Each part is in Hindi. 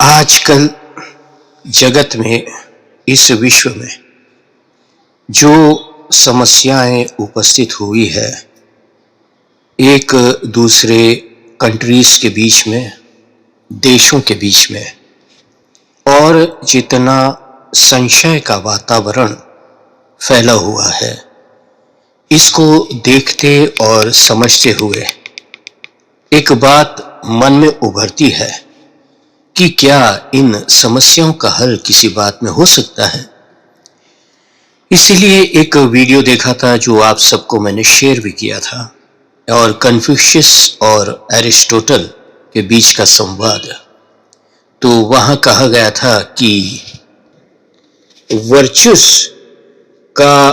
आजकल जगत में, इस विश्व में जो समस्याएं उपस्थित हुई है, एक दूसरे कंट्रीज के बीच में, देशों के बीच में, और जितना संशय का वातावरण फैला हुआ है, इसको देखते और समझते हुए एक बात मन में उभरती है कि क्या इन समस्याओं का हल किसी बात में हो सकता है। इसीलिए एक वीडियो देखा था जो आप सबको मैंने शेयर भी किया था, और कन्फ्यूशियस और एरिस्टोटल के बीच का संवाद। तो वहां कहा गया था कि वर्चुस का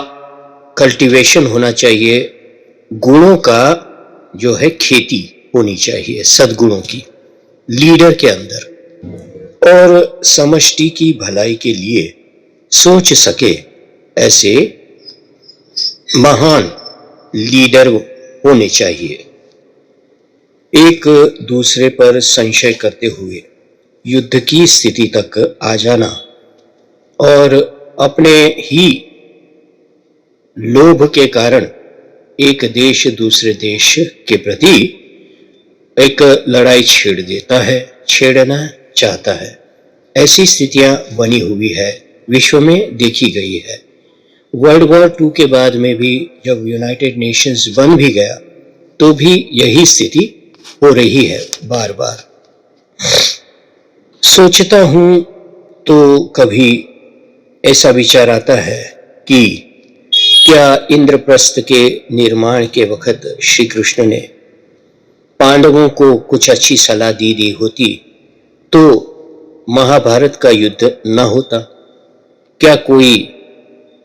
कल्टीवेशन होना चाहिए, गुणों का जो है खेती होनी चाहिए, सद्गुणों की लीडर के अंदर, और समष्टि की भलाई के लिए सोच सके ऐसे महान लीडर होने चाहिए। एक दूसरे पर संशय करते हुए युद्ध की स्थिति तक आ जाना और अपने ही लोभ के कारण एक देश दूसरे देश के प्रति एक लड़ाई छेड़ना चाहता है। ऐसी स्थितियां बनी हुई है, विश्व में देखी गई है। वर्ल्ड वॉर 2 के बाद में भी जब यूनाइटेड नेशंस बन भी गया तो भी यही स्थिति हो रही है बार बार। सोचता हूं तो कभी ऐसा विचार आता है कि क्या इंद्रप्रस्थ के निर्माण के वक्त श्री कृष्ण ने पांडवों को कुछ अच्छी सलाह दी होती तो महाभारत का युद्ध न होता। क्या कोई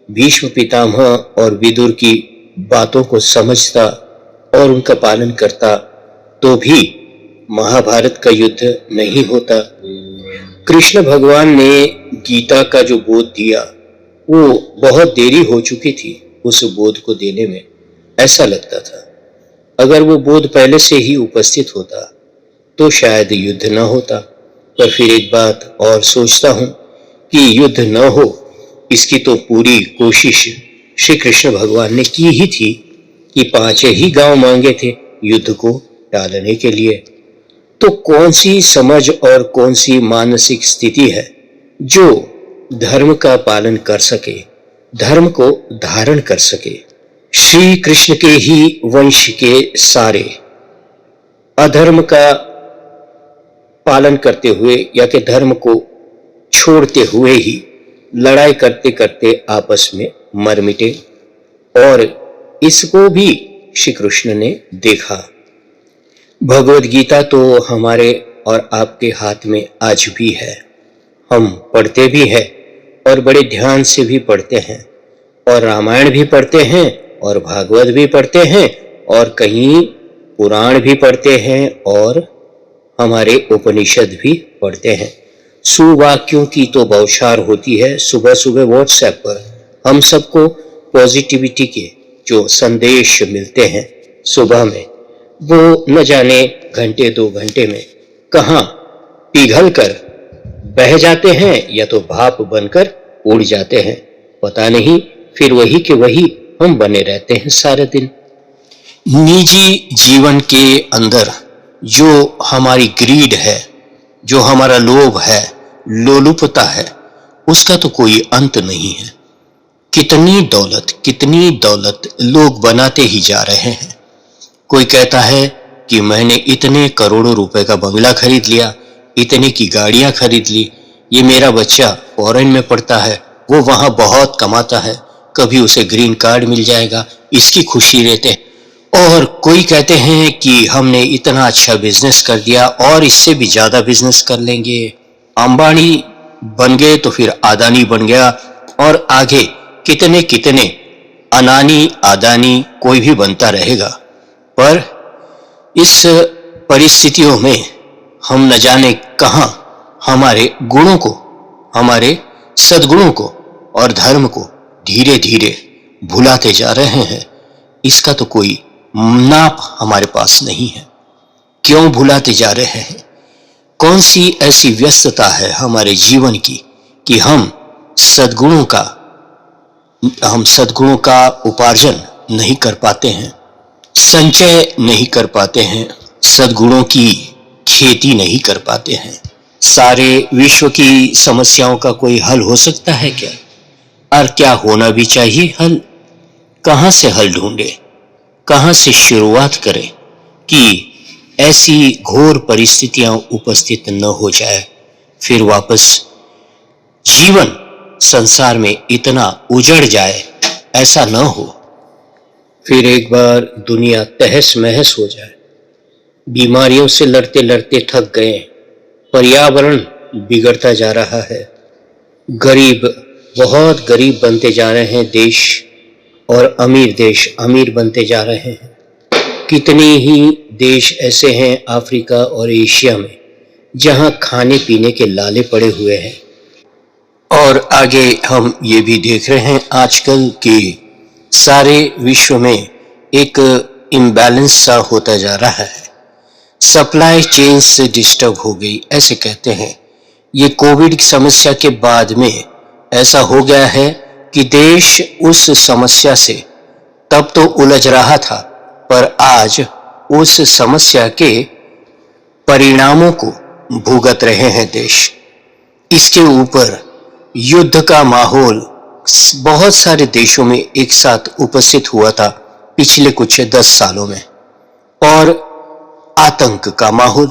भीष्म पितामह और विदुर की बातों को समझता और उनका पालन करता तो भी महाभारत का युद्ध नहीं होता। कृष्ण भगवान ने गीता का जो बोध दिया वो बहुत देरी हो चुकी थी उस बोध को देने में। ऐसा लगता था अगर वो बोध पहले से ही उपस्थित होता तो शायद युद्ध न होता। पर फिर एक बात और सोचता हूं कि युद्ध न हो इसकी तो पूरी कोशिश श्री कृष्ण भगवान ने की ही थी कि 5 ही गांव मांगे थे युद्ध को टालने के लिए। तो कौन सी समझ और कौन सी मानसिक स्थिति है जो धर्म का पालन कर सके, धर्म को धारण कर सके। श्री कृष्ण के ही वंश के सारे अधर्म का पालन करते हुए या कि धर्म को छोड़ते हुए ही लड़ाई करते करते आपस में मर मिटे, और इसको भी श्री कृष्ण ने देखा। भगवद गीता तो हमारे और आपके हाथ में आज भी है, हम पढ़ते भी हैं और बड़े ध्यान से भी पढ़ते हैं, और रामायण भी पढ़ते हैं और भागवत भी पढ़ते हैं और कहीं पुराण भी पढ़ते हैं और हमारे उपनिषद भी पढ़ते हैं। सुवाक्यों की तो बौछार होती है। सुबह सुबह व्हाट्सएप पर हम सबको पॉजिटिविटी के जो संदेश मिलते हैं सुबह में, वो न जाने घंटे 2 घंटे में कहाँ पिघल कर बह जाते हैं या तो भाप बनकर उड़ जाते हैं, पता नहीं। फिर वही के वही हम बने रहते हैं सारे दिन। निजी जीवन के अंदर जो हमारी ग्रीड है, जो हमारा लोभ है, लोलुपता है, उसका तो कोई अंत नहीं है। कितनी दौलत लोग बनाते ही जा रहे हैं। कोई कहता है कि मैंने इतने करोड़ों रुपए का बंगला खरीद लिया, इतने की गाड़ियां खरीद ली, ये मेरा बच्चा फॉरेन में पढ़ता है, वो वहां बहुत कमाता है, कभी उसे ग्रीन कार्ड मिल जाएगा, इसकी खुशी रहते हैं। और कोई कहते हैं कि हमने इतना अच्छा बिजनेस कर दिया और इससे भी ज्यादा बिजनेस कर लेंगे, अंबानी बन गए तो फिर अदानी बन गया, और आगे कितने अनानी अदानी कोई भी बनता रहेगा। पर इस परिस्थितियों में हम न जाने कहां हमारे गुणों को, हमारे सद्गुणों को और धर्म को धीरे धीरे भुलाते जा रहे हैं। इसका तो कोई नाप हमारे पास नहीं है। क्यों भुलाते जा रहे हैं? कौन सी ऐसी व्यस्तता है हमारे जीवन की कि हम सद्गुणों का उपार्जन नहीं कर पाते हैं, संचय नहीं कर पाते हैं, सद्गुणों की खेती नहीं कर पाते हैं। सारे विश्व की समस्याओं का कोई हल हो सकता है क्या? और क्या होना भी चाहिए हल? कहां से हल ढूंढे, कहां से शुरुआत करें कि ऐसी घोर परिस्थितियां उपस्थित न हो जाए, फिर वापस जीवन संसार में इतना उजड़ जाए, ऐसा न हो। फिर एक बार दुनिया तहस महस हो जाए, बीमारियों से लड़ते लड़ते थक गए, पर्यावरण बिगड़ता जा रहा है, गरीब बहुत गरीब बनते जा रहे हैं देश, और अमीर देश अमीर बनते जा रहे हैं। कितने ही देश ऐसे हैं अफ्रीका और एशिया में जहां खाने पीने के लाले पड़े हुए हैं। और आगे हम ये भी देख रहे हैं आजकल कि सारे विश्व में एक इम्बैलेंस सा होता जा रहा है, सप्लाई चेन से डिस्टर्ब हो गई, ऐसे कहते हैं। ये कोविड की समस्या के बाद में ऐसा हो गया है कि देश उस समस्या से तब तो उलझ रहा था, पर आज उस समस्या के परिणामों को भुगत रहे हैं देश। इसके ऊपर युद्ध का माहौल बहुत सारे देशों में एक साथ उपस्थित हुआ था पिछले कुछ 10 सालों में, और आतंक का माहौल।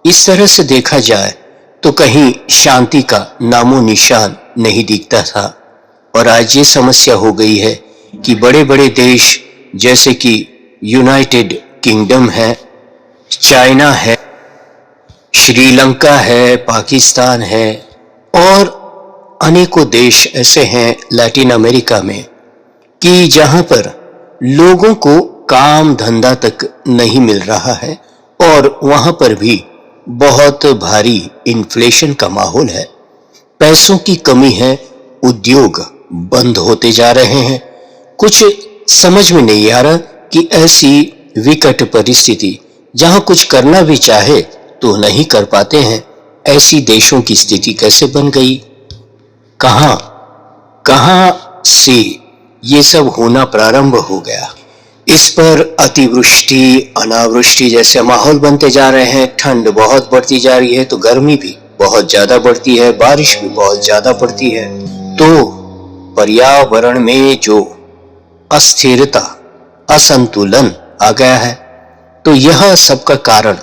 इस तरह से देखा जाए तो कहीं शांति का नामो निशान नहीं दिखता था, और आज ये समस्या हो गई है कि बड़े बड़े देश जैसे कि यूनाइटेड किंगडम है, चाइना है, श्रीलंका है, पाकिस्तान है, और अनेकों देश ऐसे हैं लैटिन अमेरिका में कि जहां पर लोगों को काम धंधा तक नहीं मिल रहा है, और वहां पर भी बहुत भारी इन्फ्लेशन का माहौल है, पैसों की कमी है, उद्योग बंद होते जा रहे हैं। कुछ समझ में नहीं आ रहा कि ऐसी विकट परिस्थिति जहां कुछ करना भी चाहे तो नहीं कर पाते हैं, ऐसी देशों की स्थिति कैसे बन गई? कहां से ये सब होना प्रारंभ हो गया? इस पर अतिवृष्टि, अनावृष्टि जैसे माहौल बनते जा रहे हैं। ठंड बहुत बढ़ती जा रही है तो गर्मी भी बहुत ज्यादा बढ़ती है, बारिश भी बहुत ज्यादा पड़ती है। तो पर्यावरण में जो अस्थिरता, असंतुलन आ गया है, तो यह सबका कारण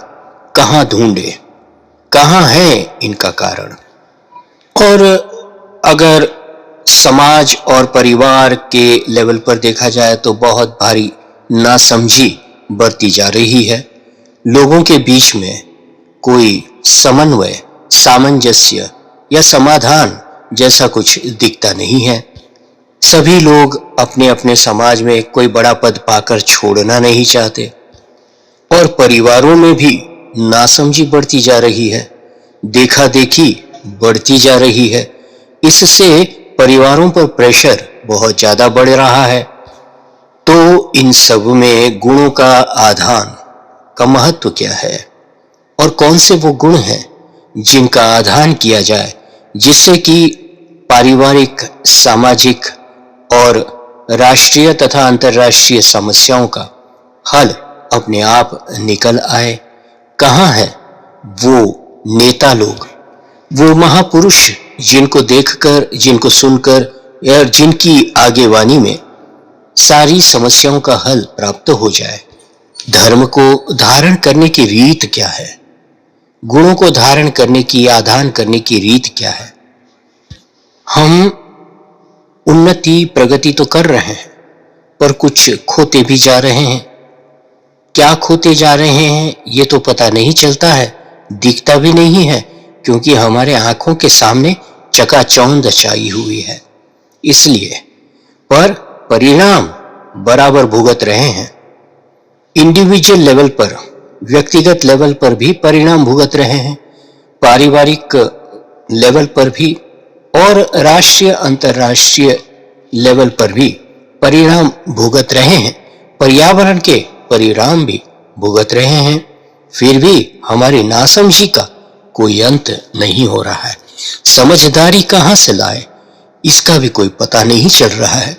कहां ढूंढे, कहां है इनका कारण? और अगर समाज और परिवार के लेवल पर देखा जाए तो बहुत भारी नासमझी बढ़ती जा रही है। लोगों के बीच में कोई समन्वय, सामंजस्य या समाधान जैसा कुछ दिखता नहीं है। सभी लोग अपने अपने समाज में कोई बड़ा पद पाकर छोड़ना नहीं चाहते, और परिवारों में भी नासमझी बढ़ती जा रही है, देखा देखी बढ़ती जा रही है। इससे परिवारों पर प्रेशर बहुत ज्यादा बढ़ रहा है। तो इन सब में गुणों का आधान का महत्व क्या है, और कौन से वो गुण हैं जिनका आधान किया जाए, जिससे कि पारिवारिक, सामाजिक और राष्ट्रीय तथा अंतर्राष्ट्रीय समस्याओं का हल अपने आप निकल आए? कहां है वो नेता लोग, वो महापुरुष जिनको देखकर, जिनको सुनकर या जिनकी आगेवानी में सारी समस्याओं का हल प्राप्त हो जाए? धर्म को धारण करने की रीत क्या है? गुणों को धारण करने की, आधान करने की रीत क्या है? हम उन्नति, प्रगति तो कर रहे हैं, पर कुछ खोते भी जा रहे हैं। क्या खोते जा रहे हैं ये तो पता नहीं चलता है, दिखता भी नहीं है, क्योंकि हमारे आंखों के सामने चकाचौंध छाई हुई है। इसलिए पर परिणाम बराबर भुगत रहे हैं। इंडिविजुअल लेवल पर, व्यक्तिगत लेवल पर भी परिणाम भुगत रहे हैं, पारिवारिक लेवल पर भी, और राष्ट्रीय, अंतर्राष्ट्रीय लेवल पर भी परिणाम भुगत रहे हैं। पर्यावरण के परिणाम भी भुगत रहे हैं। फिर भी हमारी नासमझी का कोई अंत नहीं हो रहा है। समझदारी कहाँ से लाए इसका भी कोई पता नहीं चल रहा है।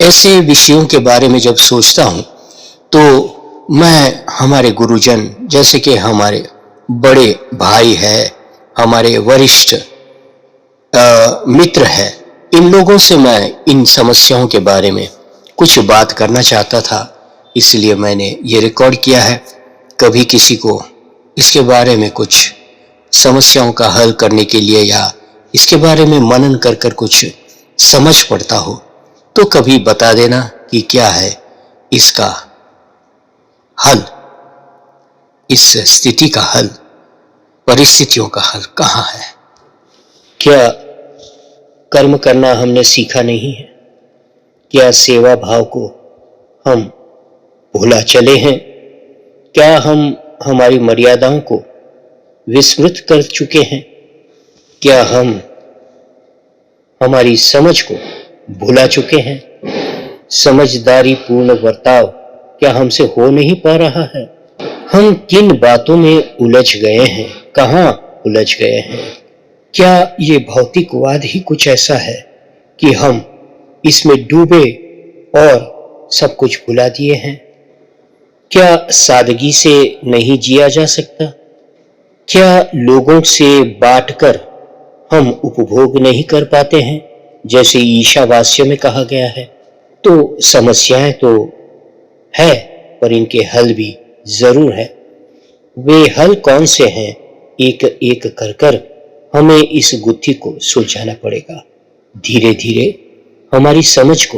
ऐसे विषयों के बारे में जब सोचता हूँ तो मैं हमारे गुरुजन, जैसे कि हमारे बड़े भाई है, हमारे वरिष्ठ मित्र है, इन लोगों से मैं इन समस्याओं के बारे में कुछ बात करना चाहता था, इसलिए मैंने ये रिकॉर्ड किया है। कभी किसी को इसके बारे में कुछ समस्याओं का हल करने के लिए या इसके बारे में मनन कर कर कुछ समझ पड़ता हो तो कभी बता देना कि क्या है इसका हल, इस स्थिति का हल, परिस्थितियों का हल कहाँ है। क्या कर्म करना हमने सीखा नहीं है? क्या सेवा भाव को हम भुला चले हैं? क्या हम हमारी मर्यादाओं को विस्मृत कर चुके हैं? क्या हम हमारी समझ को भुला चुके हैं? समझदारी पूर्ण बर्ताव क्या हमसे हो नहीं पा रहा है? हम किन बातों में उलझ गए हैं, कहाँ उलझ गए हैं? क्या ये भौतिकवाद ही कुछ ऐसा है कि हम इसमें डूबे और सब कुछ भुला दिए हैं? क्या सादगी से नहीं जिया जा सकता? क्या लोगों से बांटकर हम उपभोग नहीं कर पाते हैं, जैसे ईशावास्य में कहा गया है? तो समस्याएं तो है, पर इनके हल भी जरूर है। वे हल कौन से हैं, एक एक कर कर हमें इस गुत्थी को सुलझाना पड़ेगा। धीरे धीरे हमारी समझ को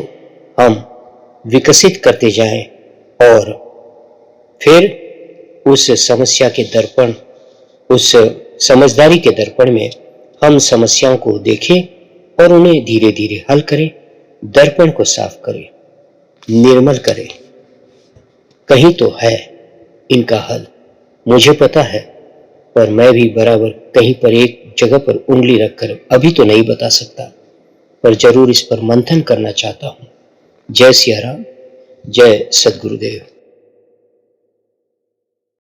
हम विकसित करते जाएं और फिर उस समस्या के दर्पण, उस समझदारी के दर्पण में हम समस्याओं को देखें और उन्हें धीरे धीरे हल करें, दर्पण को साफ करें, निर्मल करें। कहीं तो है इनका हल, मुझे पता है, पर मैं भी बराबर कहीं पर एक जगह पर उंगली रखकर अभी तो नहीं बता सकता, पर जरूर इस पर मंथन करना चाहता हूं। जय सिया राम, जय सद्गुरुदेव।